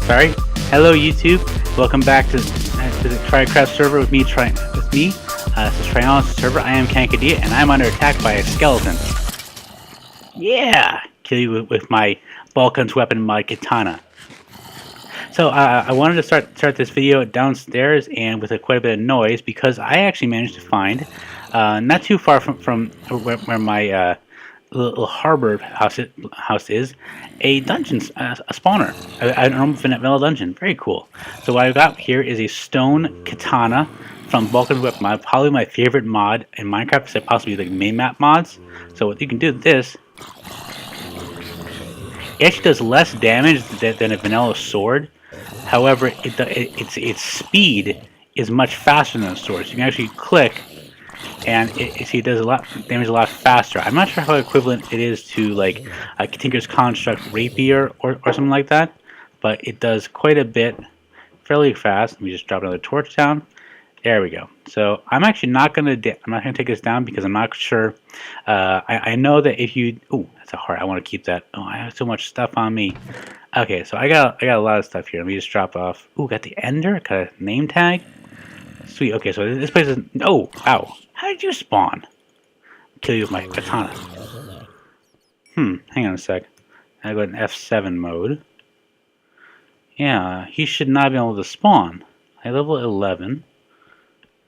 Sorry. Hello, YouTube. Welcome back to the TryCraft server with me. This is Trion's server. I am Kankadia, and I'm under attack by a skeleton. Yeah, kill you with my Balkan's weapon, my katana. So I wanted to start this video downstairs and with quite a bit of noise because I actually managed to find, not too far from where my little harbor house is, a dungeon, a spawner, a normal vanilla dungeon. Very cool. So what I've got here is a stone katana from Balkan's Weapon mod, probably my favorite mod in Minecraft, except possibly the main map mods. So what you can do with this, it actually does less damage than a vanilla sword. However, its speed is much faster than a sword. So you can actually click, and it does a lot damage a lot faster. I'm not sure how equivalent it is to like a Tinker's Construct rapier or something like that, but it does quite a bit fairly fast. Let me just drop another torch down. There we go. So I'm actually not gonna take this down because I'm not sure. I know that if you that's a heart. I want to keep that. Oh, I have so much stuff on me. Okay, so I got a lot of stuff here. Let me just drop off. Got the ender. Got a name tag. Sweet. Okay, so this place is. Oh, ow! How did you spawn? Kill you with my katana. Hang on a sec. I go in F7 mode. Yeah, he should not be able to spawn. I level 11.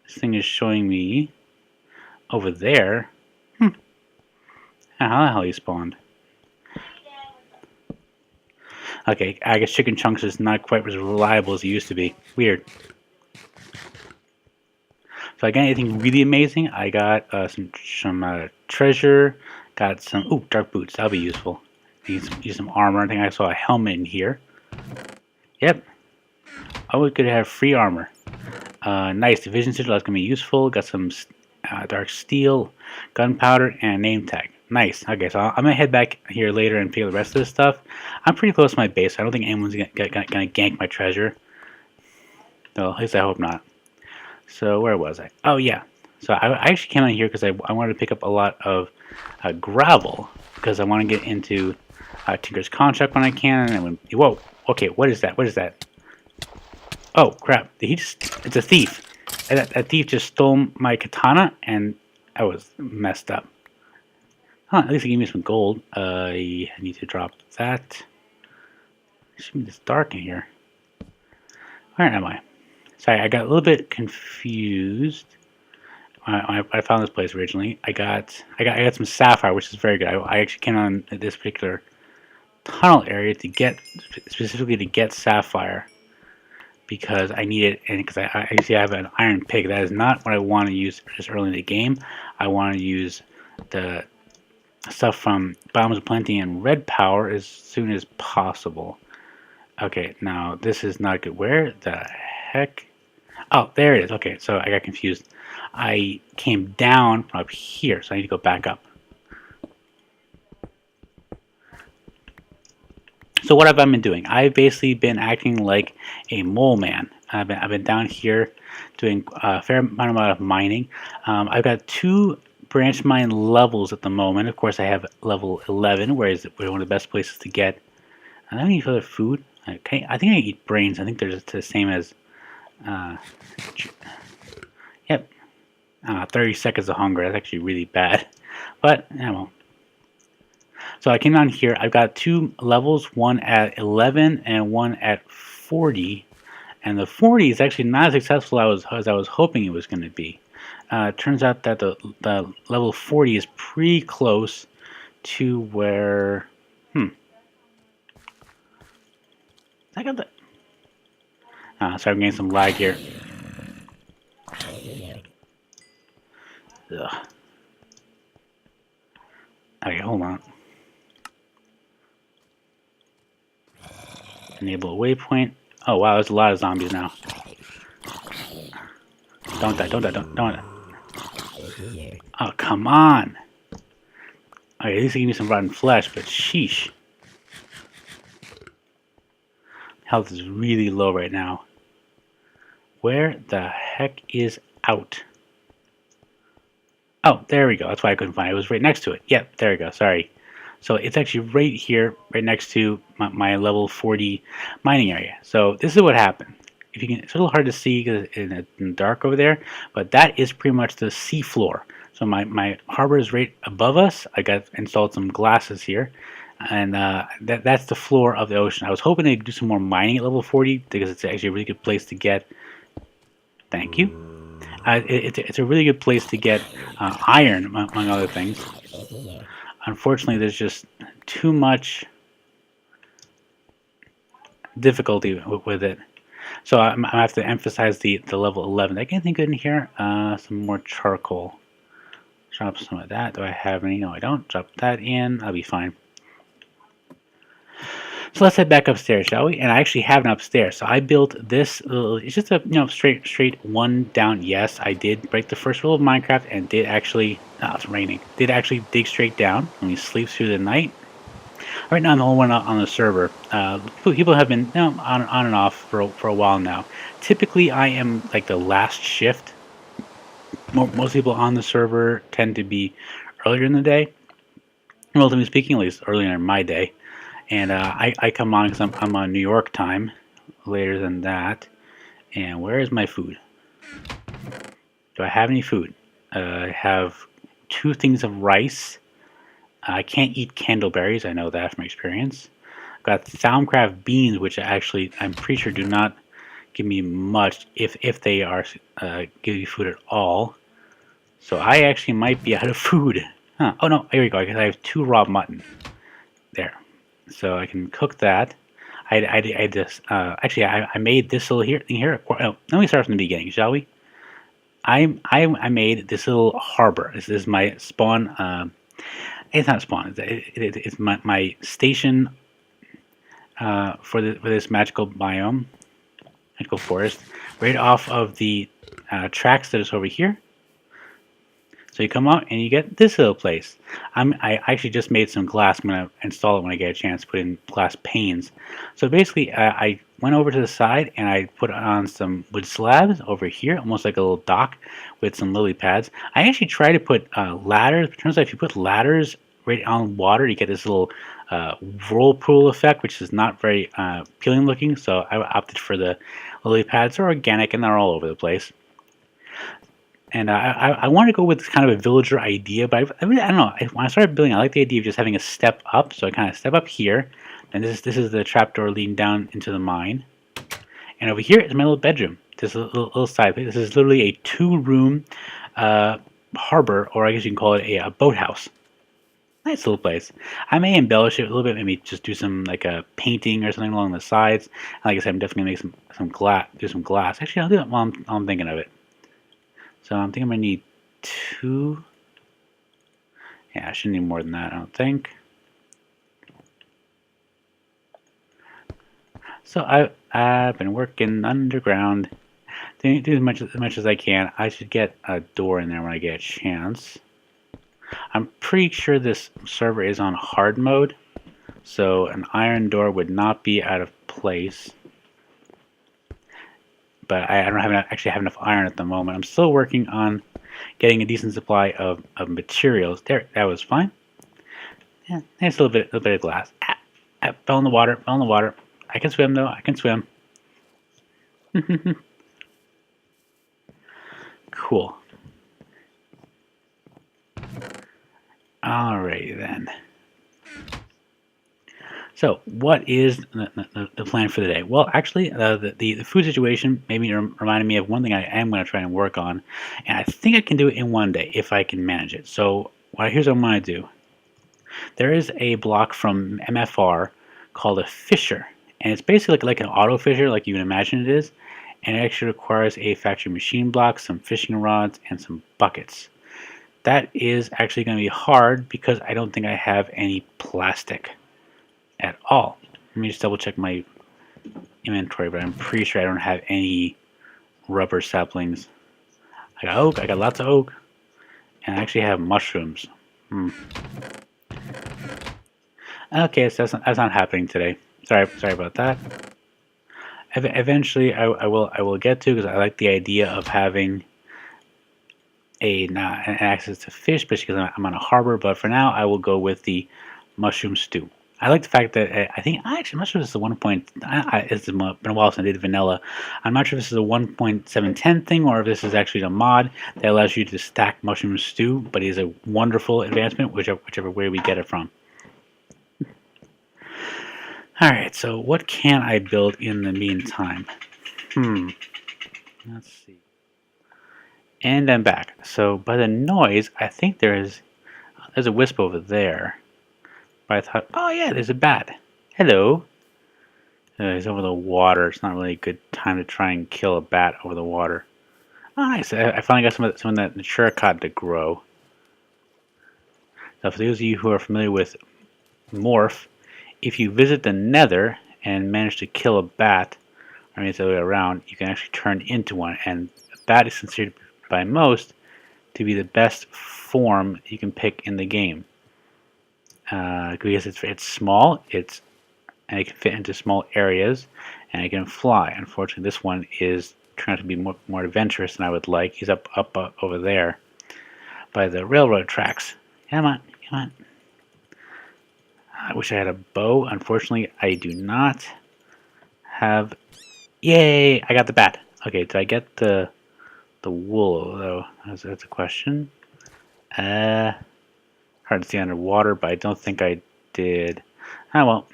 This thing is showing me over there. How the hell he spawned? Okay, I guess Chicken Chunks is not quite as reliable as he used to be. Weird. So I got anything really amazing. I got some treasure. Got some dark boots. That'll be useful. Use some armor. I think I saw a helmet in here. Yep. Always good to have free armor. Nice division sigil. That's gonna be useful. Got some dark steel, gunpowder, and a name tag. Nice. Okay, so I'm gonna head back here later and pick up the rest of this stuff. I'm pretty close to my base. I don't think anyone's gonna gank my treasure. Well, at least I hope not. So where was I? Oh yeah. So I actually came out here because I wanted to pick up a lot of gravel because I want to get into Tinker's Construct when I can. And whoa. Okay. What is that? What is that? Oh crap! It's a thief. That thief just stole my katana, and I was messed up. Huh, at least he gave me some gold. I need to drop that. It should be this dark in here. Where am I? Sorry, I got a little bit confused. I found this place originally. I got some sapphire, which is very good. I actually came on this particular tunnel area to get sapphire because I need it, and because I actually have an iron pig. That is not what I want to use just early in the game. I want to use the stuff from Biomes of Plenty and Red Power as soon as possible. Okay, now this is not good. Where the heck? Oh, there it is. Okay, so I got confused. I came down from up here, so I need to go back up. So what have I been doing? I've basically been acting like a mole man. I've been down here doing a fair amount of mining. I've got 2 branch mine levels at the moment. Of course, I have level 11, where is one of the best places to get. I don't need other food. Okay, I think I eat brains. I think they're just the same as. Yep. 30 seconds of hunger. That's actually really bad. But yeah, well. So I came down here. I've got 2 levels, one at 11 and one at 40. And the 40 is actually not as successful as I was hoping it was going to be. Turns out that the level 40 is pretty close to where. I got that. Sorry, I'm getting some lag here. Ugh. Okay, hold on. Enable a waypoint. Oh wow, there's a lot of zombies now. Don't die, don't die, don't die. Oh, come on. Okay, at least they give me some rotten flesh, but sheesh. Health is really low right now. Where the heck is out? Oh, there we go. That's why I couldn't find it. It was right next to it. Yep, there we go. Sorry. So it's actually right here, right next to my level 40 mining area. So this is what happened. If you can, it's a little hard to see in the dark over there, but that is pretty much the sea floor. So my harbor is right above us. I got installed some glasses here, and that's the floor of the ocean. I was hoping to do some more mining at level 40 because it's actually a really good place to get. Thank you. It's a really good place to get iron, among other things. Unfortunately, there's just too much difficulty with it. So I have to emphasize the level 11. Did I get anything good in here? Some more charcoal. Drop some of that. Do I have any? No, I don't. Drop that in. I'll be fine. So let's head back upstairs, shall we? And I actually have an upstairs. So I built this. It's just a straight one down. Yes, I did break the first rule of Minecraft and did actually. Oh, it's raining. Did actually dig straight down. Let me sleep through the night. Right now I'm the only one on the server. People have been on and off for a while now. Typically I am like the last shift. Most people on the server tend to be earlier in the day. Relatively speaking, at least earlier in my day. And I come on because I'm on New York time. Later than that. And where is my food? Do I have any food? I have 2 things of rice. I can't eat candleberries, I know that from experience. I've got Thaumcraft beans, which I'm pretty sure do not give me much, if they are give you food at all. So I actually might be out of food. Huh. Oh no, here we go, because I have 2 raw mutton. There. So I can cook that. I just, actually, I made this little thing here. Oh, let me start from the beginning, shall we? I made this little harbor. This is my spawn. It's not spawn. It's my station for this magical biome, magical forest, right off of the tracks that is over here. So you come out and you get this little place. I actually just made some glass. I'm gonna install it when I get a chance. Put in glass panes. So basically, I went over to the side and I put on some wood slabs over here, almost like a little dock with some lily pads. I actually tried to put ladders. It turns out if you put ladders right on water, you get this little whirlpool effect, which is not very appealing looking. So I opted for the lily pads. They're organic and they're all over the place. And I want to go with kind of a villager idea, but I don't know. When I started building, I like the idea of just having a step up. So I kind of step up here, and this is the trapdoor leading down into the mine. And over here is my little bedroom. This little side place. This is literally a 2-room harbor, or I guess you can call it a boathouse. Nice little place. I may embellish it a little bit, maybe just do some like a painting or something along the sides. And like I said, I'm definitely gonna make some glass. Do some glass. Actually, I'll do it while I'm thinking of it. So I'm thinking I'm going to need 2. Yeah, I shouldn't need more than that, I don't think. So I've been working underground, doing as much as I can. I should get a door in there when I get a chance. I'm pretty sure this server is on hard mode, so an iron door would not be out of place. But I don't actually have enough iron at the moment. I'm still working on getting a decent supply of materials. There, that was fine. Yeah, nice little bit of glass. Fell in the water. Fell in the water. I can swim though. I can swim. Cool. Alrighty then. So, what is the plan for the day? Well, actually, the food situation maybe reminded me of one thing I am going to try and work on, and I think I can do it in one day if I can manage it. So, here's what I'm going to do. There is a block from MFR called a fisher, and it's basically like an auto fisher, like you can imagine it is, and it actually requires a factory machine block, some fishing rods, and some buckets. That is actually going to be hard because I don't think I have any plastic at all. Let me just double check my inventory, but I'm pretty sure I don't have any rubber saplings. I got oak, I got lots of oak, and I actually have mushrooms. Okay, so that's not happening today. Sorry about that. Eventually, I will get to, because I like the idea of having an access to fish, especially because I'm on a harbor. But for now, I will go with the mushroom stew. I like the fact that I think I'm not sure if this is a 1 point. It's been a while since I did vanilla. I'm not sure if this is a 1.710 thing or if this is actually a mod that allows you to stack mushroom stew. But it is a wonderful advancement, whichever way we get it from. All right, so what can I build in the meantime? Let's see. And I'm back. So by the noise, I think there's a wisp over there. But I thought, oh yeah, there's a bat. Hello. He's over the water. It's not really a good time to try and kill a bat over the water. Oh, nice. I finally got some of that TryCraft to grow. Now, for those of you who are familiar with Morph, if you visit the Nether and manage to kill a bat, I mean it's the other way around, you can actually turn into one. And a bat is considered by most to be the best form you can pick in the game. Because it's small, and it can fit into small areas, and it can fly. Unfortunately, this one is trying to be more adventurous than I would like. He's up over there by the railroad tracks. Come on, come on. I wish I had a bow. Unfortunately, I do not have. Yay! I got the bat. Okay, did I get the wool though? That's a question. Hard to see underwater, but I don't think I did. Ah well.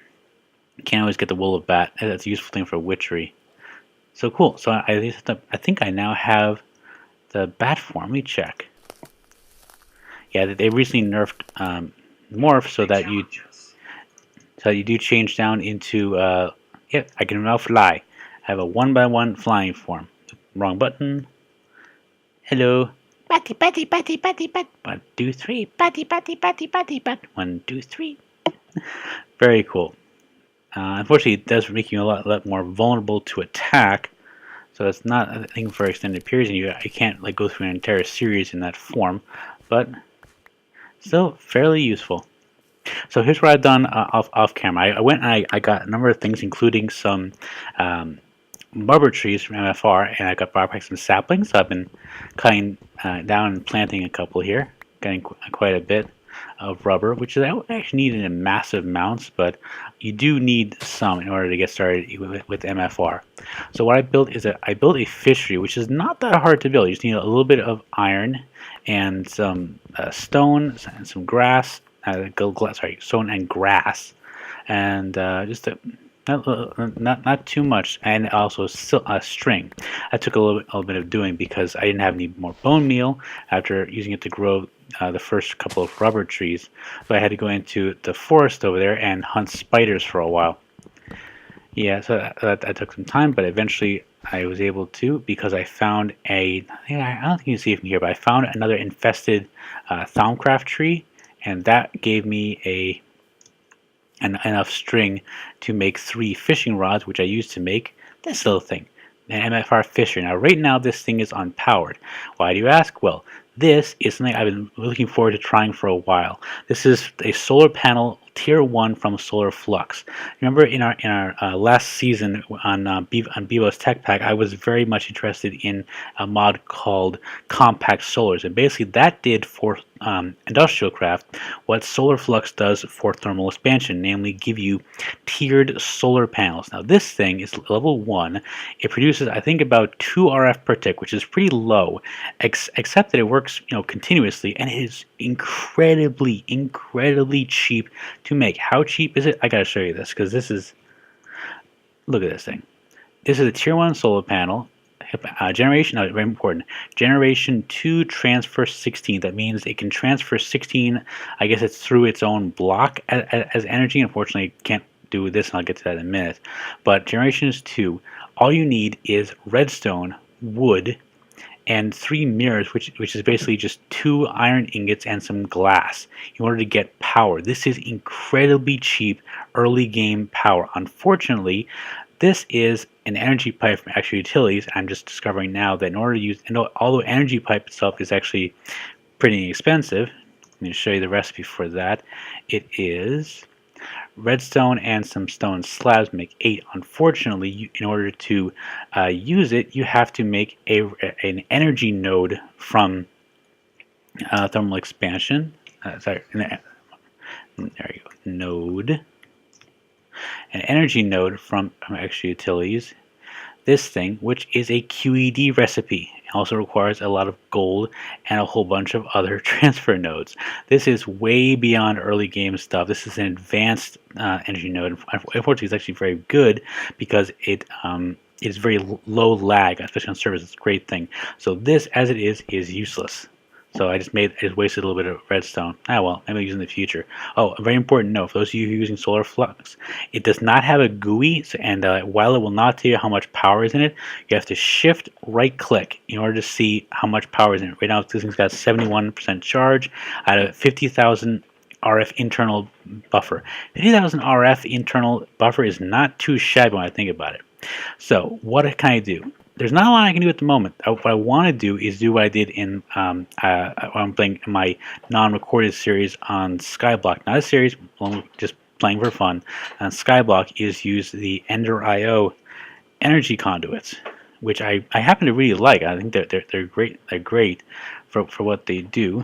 Can't always get the wool of bat. That's a useful thing for witchery. So cool. So I think I now have the bat form. Let me check. Yeah, they recently nerfed morph so that you do change down into yeah, I can now fly. I have a 1x1 flying form. Wrong button. Hello. Batty, batty, batty, batty, bat. 1, 2, 3. Batty, batty, batty, batty, bat. 1, 2, 3. Very cool. Unfortunately, it does make you a lot more vulnerable to attack, so it's not a thing for extended periods, and you can't like go through an entire series in that form, but still fairly useful. So here's what I've done off camera. I went and I got a number of things, including some barber trees from MFR, and I got brought back some saplings. So I've been cutting down and planting a couple here, getting quite a bit of rubber, which is I don't actually need it in massive amounts, but you do need some in order to get started with MFR. So what I built is I built a fishery, which is not that hard to build. You just need a little bit of iron and some stone and some grass. Stone and grass, and just not too much, and also string. I took a little bit of doing because I didn't have any more bone meal after using it to grow the first couple of rubber trees, so I had to go into the forest over there and hunt spiders for a while. Yeah, so that took some time, but eventually I was able to, because I found I don't think you can see it from here, but I found another infested TryCraft tree, and that gave me enough string to make 3 fishing rods, which I used to make this little thing, an MFR Fisher. Now, right now, this thing is unpowered. Why do you ask? Well, this is something I've been looking forward to trying for a while. This is a solar panel Tier 1 from Solar Flux. Remember in our last season on Bevo's Tech Pack, I was very much interested in a mod called Compact Solars, and basically that did for industrial craft what Solar Flux does for thermal expansion, namely give you tiered solar panels. Now this thing is level 1. It produces, I think, about 2 RF per tick, which is pretty low, except that it works continuously, and it is incredibly cheap to make. How cheap is it? I gotta show you this, because this is, look at this thing. This is a tier 1 solar panel. Generation, no, very important. Generation 2 transfer 16. That means it can transfer 16. I guess it's through its own block as energy. Unfortunately, it can't do this, and I'll get to that in a minute. But generation is 2. All you need is redstone, wood, and 3 mirrors, which is basically just 2 iron ingots and some glass in order to get power. This is incredibly cheap early game power. Unfortunately, this is an energy pipe from Actual Utilities. I'm just discovering now that in order to use, although energy pipe itself is actually pretty expensive, let me show you the recipe for that. It is redstone and some stone slabs make 8. Unfortunately, in order to use it, you have to make an energy node from thermal expansion. There you go. Node. An energy node from extra utilities. This thing, which is a QED recipe, also requires a lot of gold and a whole bunch of other transfer nodes. This is way beyond early game stuff. This is an advanced energy node. Unfortunately, it's actually very good because it is very low lag, especially on servers. It's a great thing. So this, as it is useless. So I just wasted a little bit of redstone. Well, maybe I'll use it in the future. Oh, a very important note for those of you who are using Solar Flux, it does not have a GUI, and while it will not tell you how much power is in it, you have to shift right click in order to see how much power is in it. Right now, this thing's got 71% charge out of 50,000 RF internal buffer. 50,000 RF internal buffer is not too shabby when I think about it. So what can I do? There's not a lot I can do at the moment. What I want to do is do what I did in I'm playing my non-recorded series on Skyblock. Not a series, just playing for fun. And Skyblock is use the Ender IO energy conduits, which I happen to really like. I think they're great. They're great for what they do.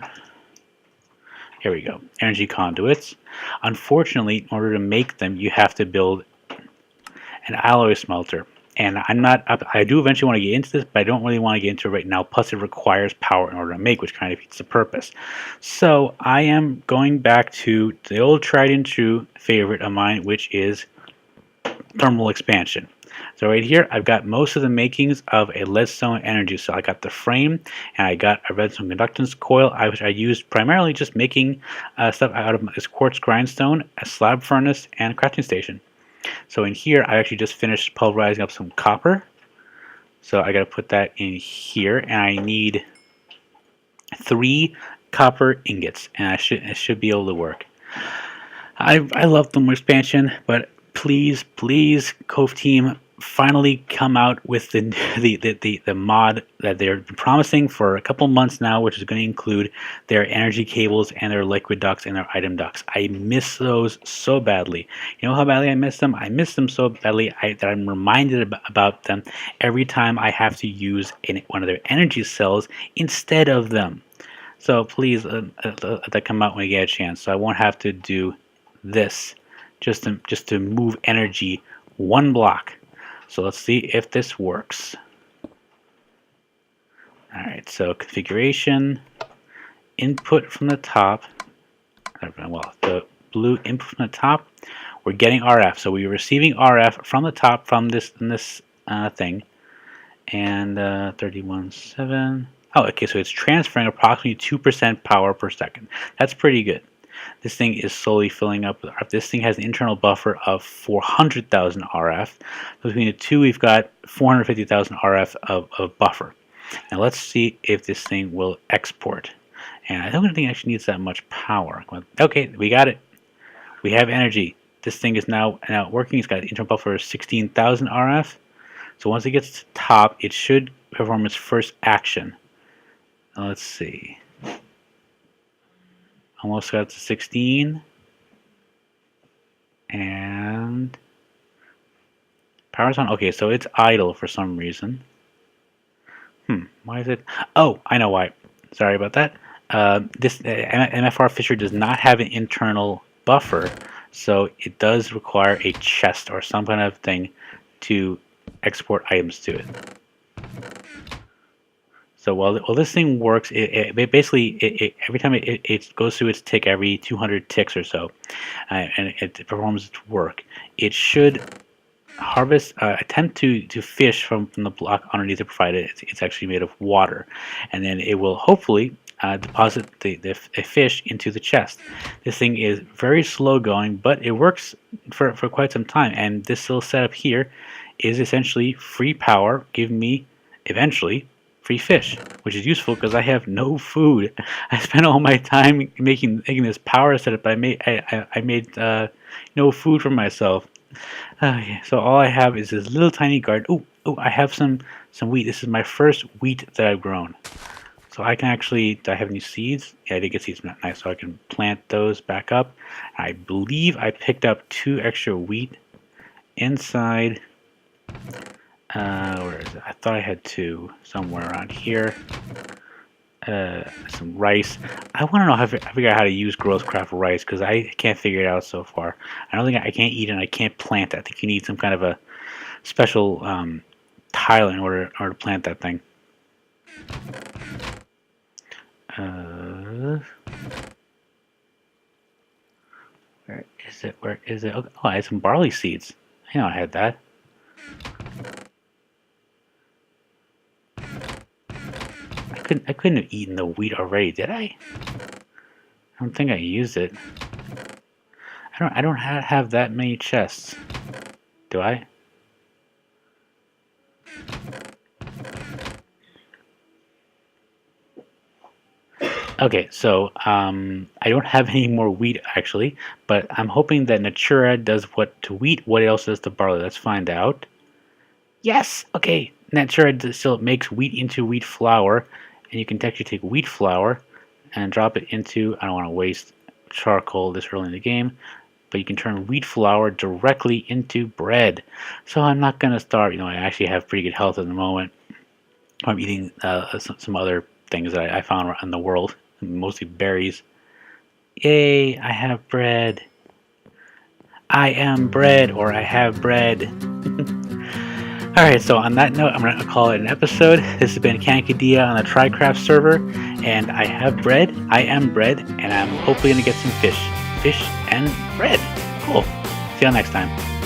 Here we go. Energy conduits. Unfortunately, in order to make them, you have to build an alloy smelter. And I do eventually want to get into this, but I don't really want to get into it right now. Plus, it requires power in order to make, which kind of defeats the purpose. So I am going back to the old tried and true favorite of mine, which is thermal expansion. So right here, I've got most of the makings of a leadstone energy cell. I got the frame, and I got a redstone conductance coil, which I used primarily just making stuff out of this quartz grindstone, a slab furnace, and a crafting station. So in here, I actually just finished pulverizing up some copper. So I got to put that in here, and I need 3 copper ingots, and it should be able to work. I love thermal expansion, but please, Cove team, finally come out with the mod that they're promising for a couple months now, which is going to include their energy cables and their liquid ducts and their item ducts. I miss those so badly. You know how badly I miss them? I miss them so badly that I'm reminded about them every time I have to use one of their energy cells instead of them. So please let that come out when you get a chance, so I won't have to do this just to move energy 1 block. So let's see if this works. Alright, so configuration, input from the top, well, the blue input from the top, we're getting RF. So we're receiving RF from the top from this thing. And 31.7. Oh, okay, so it's transferring approximately 2% power per second. That's pretty good. This thing is slowly filling up with RF. This thing has an internal buffer of 400,000 RF. Between the two, we've got 450,000 RF of buffer. Now let's see if this thing will export. And I don't think it actually needs that much power. Okay, we got it. We have energy. This thing is now working. It's got an internal buffer of 16,000 RF. So once it gets to the top, it should perform its first action. Now let's see. Almost got to 16. And power's on. Okay, so it's idle for some reason. Why is it? Oh, I know why. Sorry about that. This MFR Fisher does not have an internal buffer, so it does require a chest or some kind of thing to export items to it. So while this thing works, it basically every time it goes through its tick every 200 ticks or so, and it performs its work, it should harvest, attempt to fish from the block underneath it, provided it's actually made of water, and then it will hopefully deposit the fish into the chest. This thing is very slow going, but it works for quite some time, and this little setup here is essentially free power, giving me eventually free fish, which is useful because I have no food. I spent all my time making this power setup. I made no food for myself. Okay, so all I have is this little tiny garden. Oh, I have some wheat. This is my first wheat that I've grown. So I can actually, do I have any seeds? Yeah, I did get seeds. Nice. So I can plant those back up. I believe I picked up 2 extra wheat inside. Where is it? I thought I had 2 somewhere around here. some rice. I want to know how to figure out how to use Growthcraft rice because I can't figure it out so far. I don't think I can't eat it and I can't plant it. I think you need some kind of a special tile in order to plant that thing. Where is it? Where is it? Oh, I had some barley seeds. I know I had that. I couldn't have eaten the wheat already, did I? I don't think I used it. I don't have that many chests. Do I? Okay, so I don't have any more wheat actually, but I'm hoping that Natura does what to wheat, what else does to barley. Let's find out. Yes! Okay, Natura still makes wheat into wheat flour, and you can actually take wheat flour and drop it into, I don't want to waste charcoal this early in the game, but you can turn wheat flour directly into bread. So I'm not going to starve. I actually have pretty good health at the moment. I'm eating some other things that I found around the world, mostly berries. Yay, I have bread. I am bread, or I have bread. Alright, so on that note, I'm going to call it an episode. This has been Kankadia on the TryCraft server, and I have bread, I am bread, and I'm hopefully going to get some fish. Fish and bread. Cool. See you next time.